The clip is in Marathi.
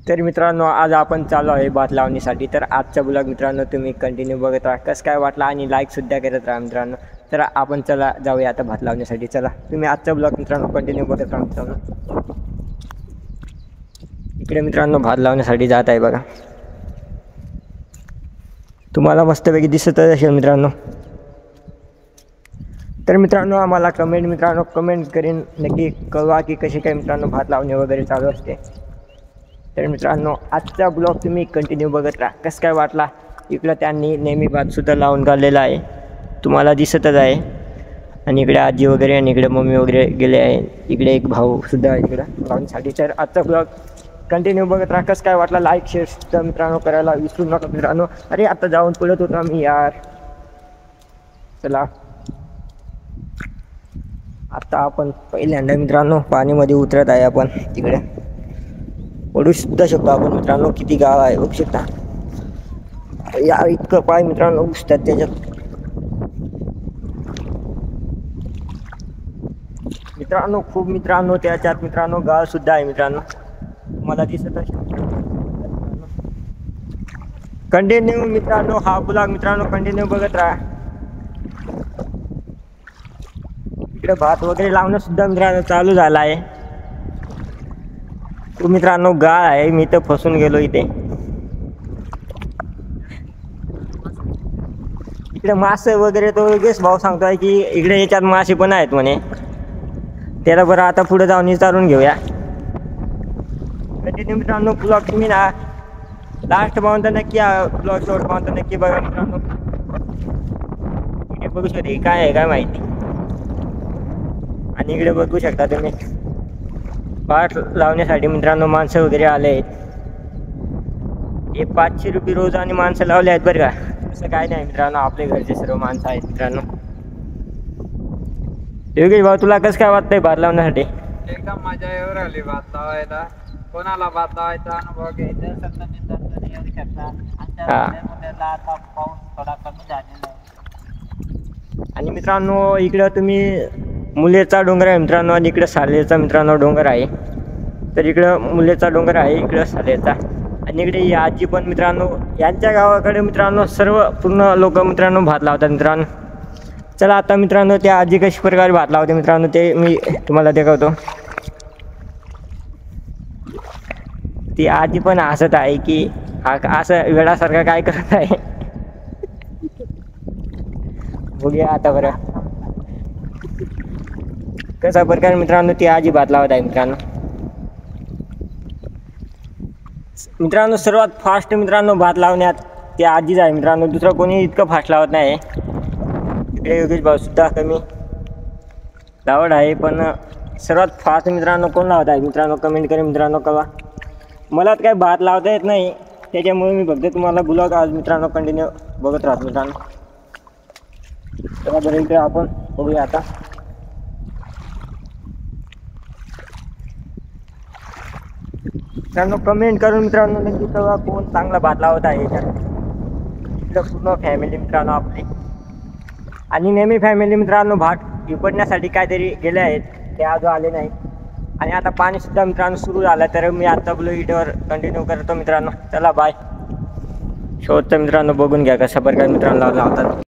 तर मित्रांनो आज आपण चालू आहे भात लावणीसाठी। तर आजचा ब्लॉग मित्रांनो तुम्ही कंटिन्यू बघत राहा, कसं काय वाटला आणि लाईक सुद्धा करत राहा मित्रांनो। तर आपण चला जाऊया आता भात लावण्यासाठी। चला तुम्ही आजचा ब्लॉग मित्रांनो कंटिन्यू बघत राहा मित्रांनो। इकडे मित्रांनो भात लावण्यासाठी जात आहे बघा, तुम्हाला मस्तपैकी दिसत असेल मित्रांनो। तर मित्रांनो आम्हाला कमेंट करीन नक्की कळवा की कशी काय मित्रांनो भात लावणे वगैरे चालू असते। तर मित्रांनो आजचा ब्लॉग तुम्ही कंटिन्यू बघत राहा, कसं काय वाटला। इकडं त्यांनी नेहमी भातसुद्धा लावून काढलेला आहे, तुम्हाला दिसतच आहे। आणि इकडे आजी वगैरे आणि इकडे मम्मी वगैरे गेले आहे, इकडे एक भाऊसुद्धा आहे इकडं लावण्यासाठी। तर आजचा ब्लॉग कंटिन्यू बघत राहा, कसं काय वाटला लाईक शेअर मित्रांनो करायला विसरू नका मित्रांनो। अरे आता जाऊन पळत होतो आम्ही यार। चला आता आपण पहिल्यांदा मित्रांनो पाणीमध्ये उतरत आहे, आपण तिकडे पडू सुद्धा शकतो आपण मित्रांनो, किती गाळ आहे बघू शकता या। इतकं पाय मित्रांनो घुसतात त्याच्यात मित्रांनो, खूप मित्रांनो त्याच्यात मित्रांनो गाळ सुद्धा आहे मित्रांनो, मला दिसत असेल। कंटिन्यू मित्रांनो हा ब्लॉग मित्रांनो कंटिन्यू बघत राहा। इकडे भात वगैरे लावणं सुद्धा मित्रांनो चालू झाला आहे। तो मित्रांनो गाळ आहे, मी तर फसून गेलो इथे। इकडे मासे वगैरे तो वेगळेच भाव सांगतोय की इकडे याच्यात मासे पण आहेत म्हणे। त्याला बरं आता पुढे जाऊन विचारून घेऊया। कंटिन्यू मित्रांनो ब्लॉग तुम्ही ना लास्ट पर्यंत नक्की ब्लॉग शॉर्ट पर्यंत नक्की बघा मित्रांनो। इकडे बघू शकता काय आहे काय माहिती, आणि इकडे बघू शकता तुम्ही भात लावण्यासाठी मित्रांनो माणसं वगैरे आले आहेत। हे 500 रुपये रोज आणि माणसं लावले आहेत बरं का, असं काय नाही मित्रांनो, आपले घरचे सर्व माणसं आहेत मित्रांनो। योगेश भाऊ तुला कसं काय वाटतंय भात लावण्यासाठी? एकदम मजा येऊ राहिली भात लावायला। कोणाला भात लावायचा अनुभव घ्यायचा असेल तर मित्रांनो येऊ शकता। आता पाऊस थोडा कमी झालेला आहे। आणि मित्रांनो इकडं तुम्ही मुलेचा डोंगर आहे मित्रांनो, आणि इकडं सालेचा मित्रांनो डोंगर आहे। तर इकडं मुलेचा डोंगर आहे, इकडं सालेचा, आणि इकडे ही आजी पण मित्रांनो। यांच्या गावाकडे मित्रांनो सर्व पूर्ण लोक मित्रांनो भात लावतात मित्रांनो। चला आता मित्रांनो त्या आजी कशी प्रकारे भात लावते मित्रांनो ते मी तुम्हाला दाखवतो। ती आजी पण हसत आहे की हा असं वेळासारखं काय करत आहे। बघूया आता बरं कसा प्रकारे मित्रांनो ती आजी भात लावत आहे मित्रांनो। मित्रांनो सर्वात फास्ट मित्रांनो भात लावण्यात ते आजीच आहे मित्रांनो, दुसरं कोणी इतकं फास्ट लावत नाही। इकडे योगेश भाऊ सुद्धा कमी लावत आहे, पण सर्वात फास्ट मित्रांनो कोण लावत आहे मित्रांनो कमेंट करा मित्रांनो कळवा। मला काय भात लावता येत नाही, त्याच्यामुळे मी बघते तुम्हाला ब्लॉग आज मित्रांनो कंटिन्यू बघत राहतो मित्रांनो। चला बरं इकडे आपण बघूया आता। मित्रांनो कमेंट करून मित्रांनो नक्की कळवा कोण चांगला भात लावत आहे याच्यात। पूर्ण फॅमिली मित्रांनो आपली, आणि नेहमी फॅमिली मित्रांनो भात विपडण्यासाठी काहीतरी गेले आहेत, ते अजून आले नाही। आणि आता पाणी सुद्धा मित्रांनो सुरू झालं, तर मी आता ब्लॉगवर कंटिन्यू करतो मित्रांनो। चला बाय। शेवटचं मित्रांनो बघून घ्या कशा प्रकारे मित्रांनो लावतात।